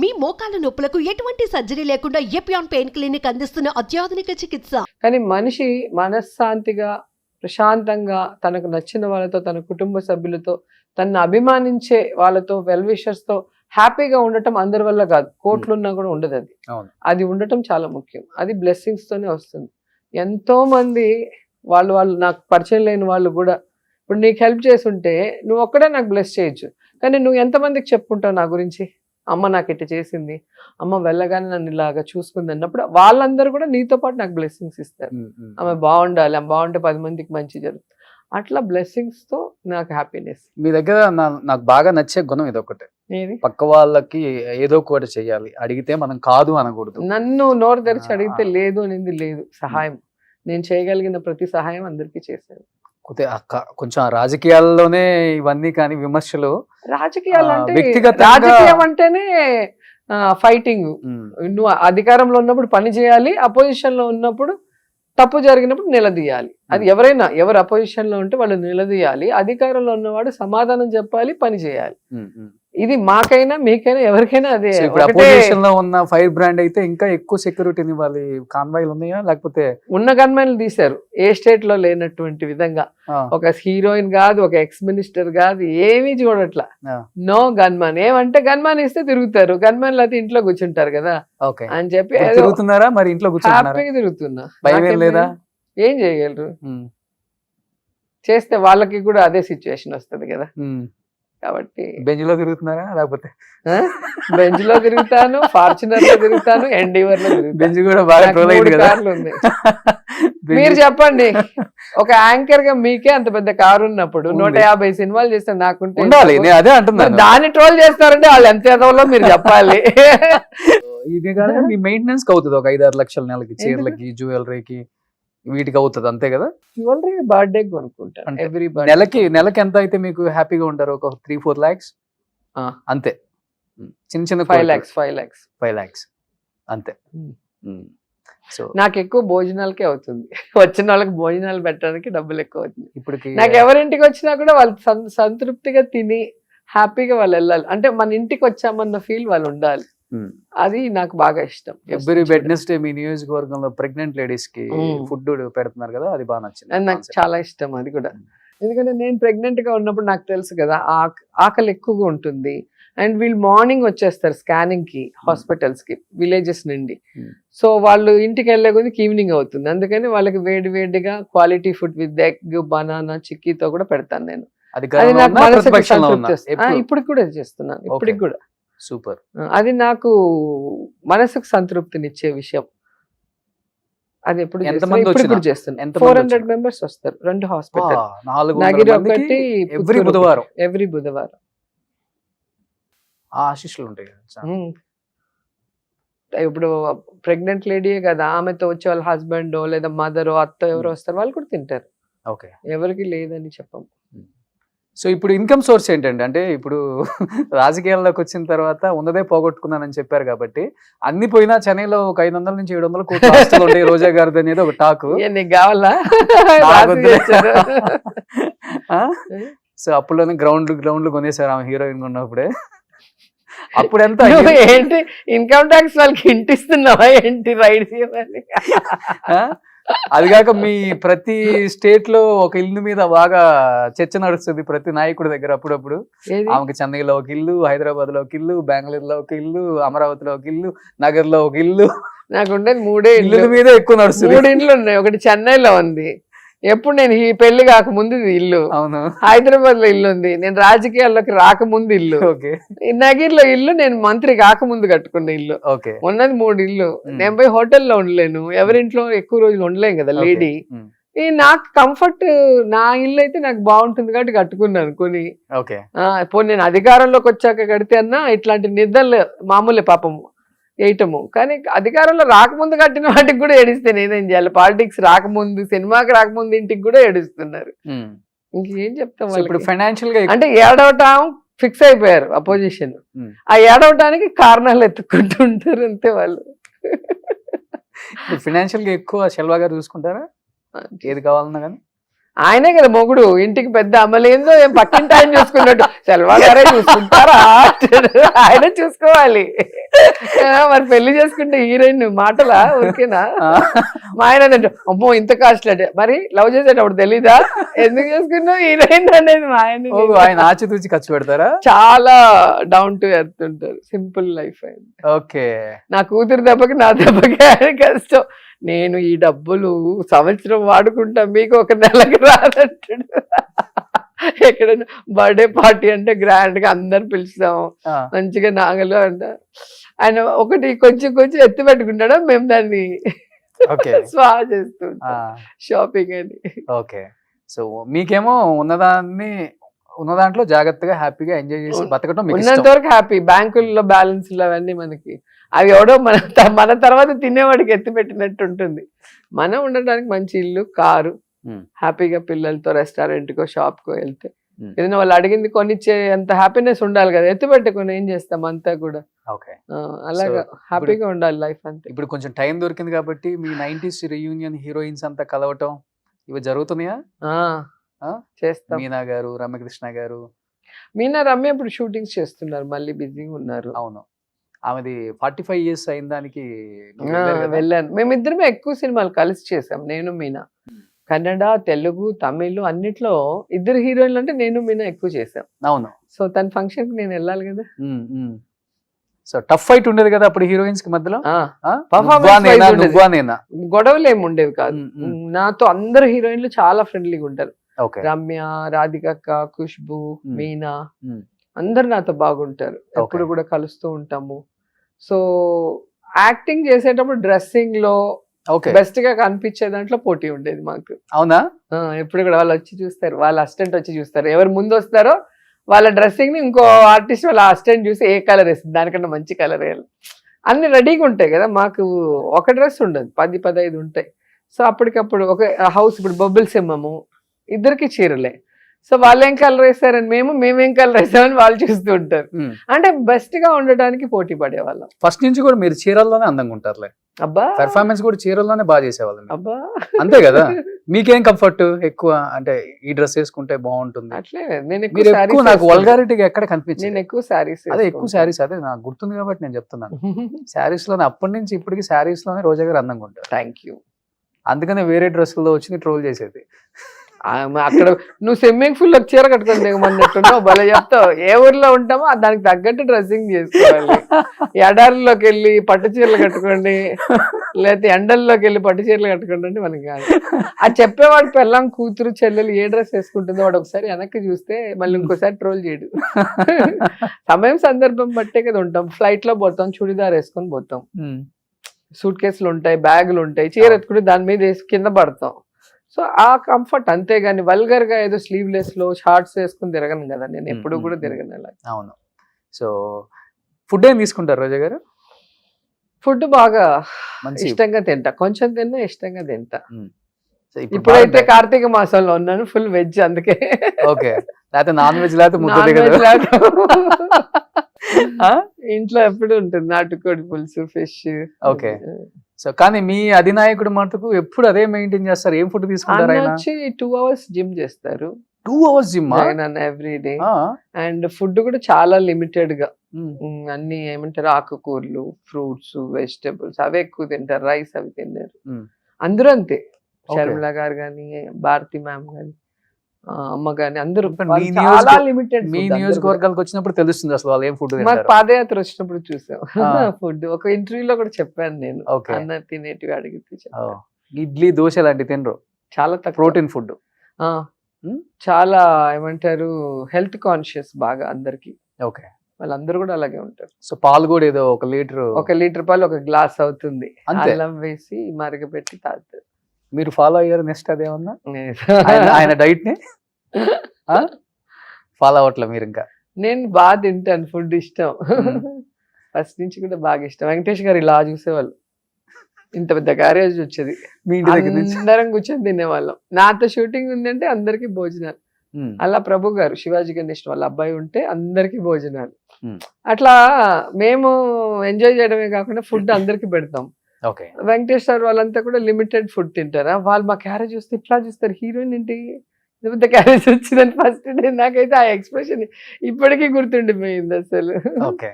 మీ మోకాల నొప్పులకు ఎటువంటి సర్జరీ లేకుండా ఎపియాన్ పెయిన్ క్లినిక్ అందిస్తున్న అత్యాధునిక చికిత్స. కానీ మనిషి మనశ్శాంతిగా ప్రశాంతంగా తనకు నచ్చిన వాళ్ళతో తన కుటుంబ సభ్యులతో తనను అభిమానించే వాళ్ళతో వెల్ విషర్స్తో హ్యాపీగా ఉండటం అందరి వల్ల కాదు, కోట్లున్నా కూడా ఉండదు. అది ఉండటం చాలా ముఖ్యం. అది బ్లెస్సింగ్స్ తోనే వస్తుంది. ఎంతో మంది వాళ్ళు నాకు పరిచయం లేని వాళ్ళు కూడా ఇప్పుడు నీకు హెల్ప్ చేసి ఉంటే నువ్వు ఒక్కడే నాకు బ్లెస్ చేయొచ్చు, కానీ నువ్వు ఎంతమందికి చెప్పుకుంటావు నా గురించి, అమ్మ నాకు ఇట్లా చేసింది, అమ్మ వెళ్ళగానే నన్ను ఇలాగా చూసుకుంది అన్నప్పుడు వాళ్ళందరూ కూడా నీతో పాటు నాకు బ్లెస్సింగ్స్ ఇస్తారు. ఆమె బాగుండాలి, ఆమె బాగుంటే 10 మందికి మంచి జరుగుతుంది. అట్లా బ్లెస్సింగ్స్ తో నాకు హ్యాపీనెస్. మీ దగ్గర నాకు బాగా నచ్చే గుణం ఇది ఒకటే, పక్క వాళ్ళకి ఏదో ఒకటి చెయ్యాలి, అడిగితే మనం కాదు అనకూడదు. నన్ను నోరు తెరిచి అడిగితే లేదు అనేది లేదు. సహాయం నేను చేయగలిగిన ప్రతి సహాయం అందరికీ చేశాను. కొంచెం రాజకీయాల్లోనే ఇవన్నీ కానీ విమర్శలు, రాజకీయాలు అంటే వ్యక్తిగతంగా రాజకీయం అంటేనే ఫైటింగ్. నువ్వు అధికారంలో ఉన్నప్పుడు పని చేయాలి, అపోజిషన్ లో ఉన్నప్పుడు తప్పు జరిగినప్పుడు నిలదీయాలి. అది ఎవరైనా ఎవరు అపోజిషన్ లో ఉంటే వాళ్ళు నిలదీయాలి, అధికారంలో ఉన్నవాడు సమాధానం చెప్పాలి, పని చేయాలి. ఇది మాకైనా మీకైనా ఎవరికైనా అదే. అపోజిషన్ లో ఉన్న ఫైర్ బ్రాండ్ అయితే ఇంకా ఎక్కువ సెక్యూరిటీని ఇవ్వాలి. కాన్వాయ్లు ఉన్నాయా, లేకపోతే ఉన్న గన్మెన్లు తీశారు ఏ స్టేట్ లో లేనటువంటి విధంగా. ఒక హీరోయిన్ కాదు, ఒక ఎక్స్ మినిస్టర్ కాదు, ఏమీ చూడట్లా. నో గన్మాన్. ఏమంటే గన్మాన్ ఇస్తే తిరుగుతారు, గన్మాన్ అయితే ఇంట్లో కూర్చుంటారు కదా అని చెప్పి తిరుగుతున్నారా మరి? ఇంట్లో హ్యాపీగా తిరుగుతున్నా. లేదా ఏం చేయగలరు? చేస్తే వాళ్ళకి కూడా అదే సిచ్యువేషన్ వస్తుంది కదా. కాబట్టి బెంచ్ లో తిరుగుతున్నారా, లేకపోతే బెంచ్ లో తిరుగుతాను, ఫార్చునర్ లో తిరుగుతాను, ఎన్డీవర్ లో తిరుగుతాను. బెంచ్ కూడా బాగా ట్రోల్ అయింది కదా. మీరు చెప్పండి, ఒక యాంకర్ గా మీకే అంత పెద్ద కారు ఉన్నప్పుడు 150 సినిమాలు చేస్తే నాకుంటే ఉండాలి. నేను అదే అంటున్నాను, దాన్ని ట్రోల్ చేస్తారంటే వాళ్ళు ఎంత ఎదవలో మీరు చెప్పాలి. ఇది కానీ మీ మెయింటెనెన్స్ అవుతుంది ఒక 5-6 లక్షల నెలకి, చీరలకి, జ్యువెలరీకి, వీటికి అవుతుంది అంతే కదా. జ్యువెలరీ బర్త్డే కొనుక్కుంటాను ఎవ్రీ నెలకి ఎంత అయితే మీకు హ్యాపీగా ఉంటారు? ఒక 3-4 lakhs అంతే. చిన్న 5 lakhs అంతే. సో నాకు ఎక్కువ భోజనాలకే అవుతుంది. వచ్చిన వాళ్ళకి భోజనాలు పెట్టడానికి డబ్బులు ఎక్కువ అవుతుంది. ఇప్పటికి నాకు ఎవరింటికి వచ్చినా కూడా వాళ్ళు సంతృప్తిగా తిని హ్యాపీగా వాళ్ళు వెళ్ళాలి. అంటే మన ఇంటికి వచ్చామన్న ఫీల్ వాళ్ళు ఉండాలి. అది నాకు బాగా ఇష్టం. ఎవ్రీ వెడ్నెస్డే మీ నియోజకవర్గంలో ప్రెగ్నెంట్ లేడీస్ కి ఫుడ్ పెడుతున్నారు కదా, అది బాగా నచ్చింది. నాకు చాలా ఇష్టం అది కూడా. ఎందుకంటే నేను ప్రెగ్నెంట్ గా ఉన్నప్పుడు నాకు తెలుసు కదా ఆకలి ఎక్కువగా ఉంటుంది. అండ్ వీళ్ళు మార్నింగ్ వచ్చేస్తారు స్కానింగ్ కి హాస్పిటల్స్ కి విలేజెస్ నుండి. సో వాళ్ళు ఇంటికి వెళ్ళే కొద్దికి ఈవినింగ్ అవుతుంది. అందుకని వాళ్ళకి వేడిగా quality food with egg, banana, చిక్కీతో కూడా పెడతాను నేను. అది నాకు మనసుకి సంతృప్తి వస్తుంది. ఇప్పటికి కూడా చేస్తున్నాను, ఇప్పటికి కూడా. సూపర్. అది నాకు మనసుకు సంతృప్తినిచ్చే విషయం. అది ఎప్పుడు చేస్తున్నాను. 400 members వస్తారు 2 హాస్పిటల్, నగిరి ఒకటి, ఎవ్రీ బుధవారం. ఆశీస్సులు ఉంటాయి. ఇప్పుడు ప్రెగ్నెంట్ లేడీయే కదా, ఆమెతో వచ్చే వాళ్ళ హస్బెండ్ లేదా మదర్ అత్త ఎవరు వస్తారు, వాళ్ళు కూడా తింటారు. ఎవరికి లేదని చెప్పము. సో ఇప్పుడు ఇన్కమ్ సోర్స్ ఏంటండి? అంటే ఇప్పుడు రాజకీయాల్లోకి వచ్చిన తర్వాత ఉన్నదే పోగొట్టుకున్నానని చెప్పారు కాబట్టి, అన్ని పోయినా చెన్నైలో ఒక 500 నుంచి 700 కోట్ల ఆస్తులు ఉంటాయి రోజా గారిది అనేది ఒక టాక్. నీకు కావాలా? సో అప్పుడులోనే గ్రౌండ్లు కొనేసారు ఆమె హీరోయిన్ ఉన్నప్పుడే. అప్పుడు ఎంత ఏంటి ఇన్కమ్ ట్యాక్స్ వాళ్ళకి ఇంటిస్తున్నావా ఏంటి రైడ్ చేయమని? అది కాక మీ ప్రతి స్టేట్ లో ఒక ఇల్లు మీద బాగా చర్చ నడుస్తుంది ప్రతి నాయకుడి దగ్గర. అప్పుడప్పుడు ఆమెకి చెన్నైలో ఒక ఇల్లు, హైదరాబాద్ లో ఒక ఇల్లు, బెంగళూరులో ఒక ఇల్లు, అమరావతిలో ఒక ఇల్లు, నగర్ లో ఒక ఇల్లు. నాకు ఉండేది 3 ఇల్లు మీద ఎక్కువ నడుస్తుంది. 3 ఇండ్లు ఉన్నాయి. ఒకటి చెన్నైలో ఉంది, ఎప్పుడు నేను ఈ పెళ్లి కాకముందు ఇల్లు. అవును. హైదరాబాద్ లో ఇల్లు ఉంది, నేను రాజకీయాల్లోకి రాకముందు ఇల్లు. నగిర్ లో ఇల్లు నేను మంత్రి కాకముందు కట్టుకున్న ఇల్లు. ఉన్నది 3 ఇల్లు. నేను పోయి హోటల్లో ఉండలేను, ఎవరింట్లో ఎక్కువ రోజులు ఉండలేను కదా లేడీ. నాకు కంఫర్ట్, నా ఇల్లు అయితే నాకు బాగుంటుంది కాబట్టి కట్టుకున్నాను కొని. ఇప్పుడు నేను అధికారంలోకి వచ్చాక కడితే అన్నా ఇట్లాంటి నిద్రలు మామూలే పాపము వేయటము. కానీ అధికారంలో రాకముందు కట్టిన వాటికి కూడా ఏడిస్తే నేనేం చేయాలి? పాలిటిక్స్ రాకముందు, సినిమాకి రాకముందు ఇంటికి కూడా ఏడుస్తున్నారు. ఇంకేం చెప్తాం ఇప్పుడు ఫైనాన్షియల్ గా అంటే ఏడవటం ఫిక్స్ అయిపోయారు అపోజిషన్. ఆ ఏడవటానికి కారణాలు ఎత్తుకుంటూ ఉంటారు అంతే వాళ్ళు. ఫైనాన్షియల్ గా ఎక్కువ శెల్వా గారు చూసుకుంటారా? ఏది కావాలన్నా కానీ ఆయనే కదా మొగుడు, ఇంటికి పెద్ద అమ్మలేందో ఏం పక్కింటి ఆయన చూసుకున్నట్టు సెల్వా గారే చూసుకుంటారా అంటాడు. ఆయన చూసుకోవాలి. మరి పెళ్లి చేసుకుంటే హీరోయిన్ మాటలా ఊరికేనా? మా ఆయన అంటే అమ్మో ఇంత కాస్ట్లీ అంటే, మరి లవ్ చేసేటప్పుడు తెలీదా ఎందుకు చేసుకున్నావు హీరోయిన్ అనేది? మా ఆయన ఆచితూచి ఖర్చు పెడతారా? చాలా డౌన్ టు ఎర్త్ ఉంటారు, సింపుల్ లైఫ్ అయింది. ఓకే. నా కూతురు దెబ్బకి నా దెబ్బకి ఆయన కష్టం. నేను ఈ డబ్బులు సంవత్సరం వాడుకుంటా, మీకు ఒక నెలకు రాదంటాడు. ఎక్కడైనా బర్త్డే పార్టీ అంటే గ్రాండ్ గా అందరు పిలుస్తాము, మంచిగా నాగలు అంట. ఆయన ఒకటి కొంచెం కొంచెం ఎత్తి పెట్టుకుంటాడు, మేము దాన్ని స్వా చేస్తూ షాపింగ్ అని. ఓకే. సో మీకేమో ఉన్న దాంట్లో జాగ్రత్తగా హ్యాపీగా ఎంజాయ్ చేసి బతకటం ఉన్నంత వరకు హ్యాపీ. బ్యాంకుల్లో బ్యాలెన్స్లు అవన్నీ మనకి అవి ఎవడో మన తర్వాత తినేవాడికి ఎత్తి పెట్టినట్టు ఉంటుంది. మనం ఉండడానికి మంచి ఇల్లు, కారు, హ్యాపీగా పిల్లలతో రెస్టారెంట్ కో షాప్ కో వెళ్తే ఏదైనా వాళ్ళు అడిగింది కొనిచ్చే అంత హ్యాపీనెస్ ఉండాలి కదా. ఎత్తి పెట్టుకుని ఏం చేస్తాం అంతా కూడా. అలాగా హ్యాపీగా ఉండాలి లైఫ్ అంతే. ఇప్పుడు కొంచెం టైం దొరికింది కాబట్టి మీ 90s రీయూనియన్ హీరోయిన్స్ అంతా కలవటం ఇవి జరుగుతున్నాయా? చేస్తాం. మీనా గారు, రమ్యకృష్ణ గారు. మీనా రమ్య ఇప్పుడు షూటింగ్స్ చేస్తున్నారు, మళ్ళీ బిజీగా ఉన్నారు. అవును, ఆమెది 45 years అయిన దానికి వెళ్ళాను. మేమిద్దరమే ఎక్కువ సినిమాలు కలిసి చేసాం, నేను మీనా. కన్నడ, తెలుగు, తమిళ్ అన్నిట్లో ఇద్దరు హీరోయిన్లు అంటే నేను మీనా ఎక్కువ చేసాం. అవును. సో తన ఫంక్షన్ కి నేను వెళ్ళాలి కదా. సో టఫ్ ఫైట్ ఉండేది కదా అప్పుడు హీరోయిన్స్ కి మధ్యలో. గొడవలు ఏమి ఉండేవి కాదు. నాతో అందరు హీరోయిన్లు చాలా ఫ్రెండ్లీగా ఉంటారు. రమ్య, రాధికక్క, ఖుష్బు, మీనా అందరు నాతో బాగుంటారు. ఎప్పుడు కూడా కలుస్తూ ఉంటాము. సో యాక్టింగ్ చేసేటప్పుడు డ్రెస్సింగ్ లో బెస్ట్ గా కనిపించే దాంట్లో పోటీ ఉండేది మాకు. అవునా? ఎప్పుడు కూడా వాళ్ళు వచ్చి చూస్తారు, వాళ్ళ అసిస్టెంట్ వచ్చి చూస్తారు. ఎవరు ముందు వస్తారో వాళ్ళ డ్రెస్సింగ్ ని ఇంకో ఆర్టిస్ట్ వాళ్ళ అసిస్టెంట్ చూసి ఏ కలర్ వేస్తుంది, దానికన్నా మంచి కలర్ వేయాలి. అన్ని రెడీగా ఉంటాయి కదా. మాకు ఒక డ్రెస్ ఉండదు, 10-15 ఉంటాయి. సో అప్పటికప్పుడు ఒక హౌస్, ఇప్పుడు బొబ్బిల్ సింహము ఇద్దరికి చీరలే. సో వాళ్ళు ఏం కలర్ వేస్తారని మేమేం కలర్ వేస్తామని వాళ్ళు చూస్తూ ఉంటారు. అంటే బెస్ట్ గా ఉండడానికి పోటీ పడేవాళ్ళం. ఫస్ట్ నుంచి కూడా మీరు చీరల్లోనే అందంగా ఉంటారులే. అబ్బా, పెర్ఫార్మెన్స్ కూడా చీరల్లోనే బాగా చేసేవాళ్ళం. అబ్బా, అంతే కదా. మీకేం కంఫర్ట్ ఎక్కువ అంటే ఈ డ్రెస్ వేసుకుంటే బాగుంటుంది అట్లే? నాకు వల్గారిటీగా ఎక్కడ కనిపించింది. నేను ఎక్కువ శారీస్, అదే ఎక్కువ శారీస్, అదే నాకు గుర్తుంది కాబట్టి నేను చెప్తున్నాను. శారీస్ లోనే అప్పటి నుంచి ఇప్పటికి శారీస్ లోనే రోజా గారు అందంగా ఉంటారు. Thank you. అందుకనే వేరే డ్రెస్సుల్లో వచ్చి ట్రోల్ చేసేది. అక్కడ నువ్వు స్విమ్మింగ్ పూల్ లో చీర కట్టుకొని దిగమన్నట్టున్నావు, భలే చెప్తావు. ఏ ఊర్లో ఉంటామో దానికి తగ్గట్టు డ్రెస్సింగ్ చేసుకోవాలి. ఎడారిలోకి వెళ్ళి పట్టు చీరలు కట్టుకోండి, లేకపోతే ఎండల్లోకి వెళ్ళి పట్టు చీరలు కట్టుకోండి అంటే మనకి కాదు. అది చెప్పేవాడు పెళ్ళాం, కూతురు, చెల్లెలు ఏ డ్రెస్ వేసుకుంటుందో వాడు ఒకసారి వెనక్కి చూస్తే మళ్ళీ ఇంకోసారి ట్రోల్ చేయడు. సమయం సందర్భం బట్టే కదా ఉంటాం. ఫ్లైట్ లో పోతాం, చుడిదార్ వేసుకొని పోతాం, సూట్ కేసులు ఉంటాయి, బ్యాగులు ఉంటాయి, చీర ఎత్తుకుని దాని మీద వేసి కింద పడతాం. సో ఆ కంఫర్ట్, అంతేగాని వల్గర్ గా ఏదో స్లీవ్లెస్ లో షార్ట్స్ వేసుకుని తిరగను కదా నేను, ఎప్పుడు కూడా తిరగను అలా. అవును. సో ఫుడ్ ఏం తీసుకుంటారు రోజా గారు? ఫుడ్ బాగా ఇష్టంగా తింటా, కొంచెం తిన్నా ఇష్టంగా తింటా. ఇప్పుడైతే కార్తీక మాసంలో ఉన్నాను, ఫుల్ వెజ్, అందుకే. ఓకే. లేకపోతే నాన్ వెజ్ లేకపోతే ఇంట్లో ఎప్పుడు ఉంటుంది నాటుకోడి పులుసు, ఫిష్. ఓకే. సో కానీ మీ అధినాయకుడు మటుకు ఎప్పుడు అదే మెయింటైన్ చేస్తారు. ఏం ఫుడ్ తీసుకుంటారు ఆయన? 2 hours జిమ్ చేస్తారు. 2 hours gym every day. And food కూడా చాలా లిమిటెడ్ గా, అన్ని ఏమంటారు ఆకుకూరలు, ఫ్రూట్స్, వెజిటబుల్స్ అవే ఎక్కువ తింటారు. రైస్ అవి తిన్నారు అందరూ అంతే. షర్మిల గారు గాని, భారతి మ్యామ్ గాని, అమ్మ గాని అందరూ చాలా లిమిటెడ్. మీ నియోజకవర్గాలకు వచ్చినప్పుడు తెలుస్తుంది అసలు వాళ్ళు ఏం ఫుడ్. మాకు పాదయాత్ర వచ్చినప్పుడు చూసాం ఫుడ్. ఒక ఇంటర్వ్యూలో కూడా చెప్పాను నేను, అన్న తినేటివి అడిగితే ఇడ్లీ, దోశ లాంటివి తినరు, చాలా ప్రోటీన్ ఫుడ్. చాలా ఏమంటారు హెల్త్ కాన్షియస్ బాగా అందరికి. ఓకే. వాళ్ళందరూ కూడా అలాగే ఉంటారు. సో పాలు కూడా ఏదో 1 లీటర్ పాలు 1 గ్లాస్ అవుతుంది, అల్లం వేసి మరగబెట్టి తాగుతారు. మీరు ఫాలో అయ్యారు నెక్స్ట్ అదేమన్నా ఆయన డైట్ ని? ఫాలో అవట్లే మీరు? ఇంకా నేను బాగా తింటాను, ఫుడ్ ఇష్టం ఫస్ట్ నుంచి కూడా బాగా ఇష్టం. వెంకటేష్ గారు ఇలా చూసేవాళ్ళు, ఇంత పెద్ద క్యారేజ్ వచ్చేది, అందరం కూర్చొని తినేవాళ్ళం. నాతో షూటింగ్ ఉందంటే అందరికి భోజనాలు. అలా ప్రభు గారు, శివాజీ గణేష్ వాళ్ళ అబ్బాయి ఉంటే అందరికి భోజనాలు. అట్లా మేము ఎంజాయ్ చేయడమే కాకుండా ఫుడ్ అందరికి పెడతాం. ఓకే. వెంకటేష్ సార్ వాళ్ళంతా కూడా లిమిటెడ్ ఫుడ్ తింటారా, వాళ్ళు మా క్యారేజ్ చూస్తే ఇట్లా చూస్తారు, హీరోయిన్ ఏంటి లేకపోతే క్యారేజ్ వచ్చిందని ఫస్ట్ డే నాకైతే ఆ ఎక్స్ప్రెషన్ ఇప్పటికీ గుర్తుండిపోయింది అసలు. ఓకే.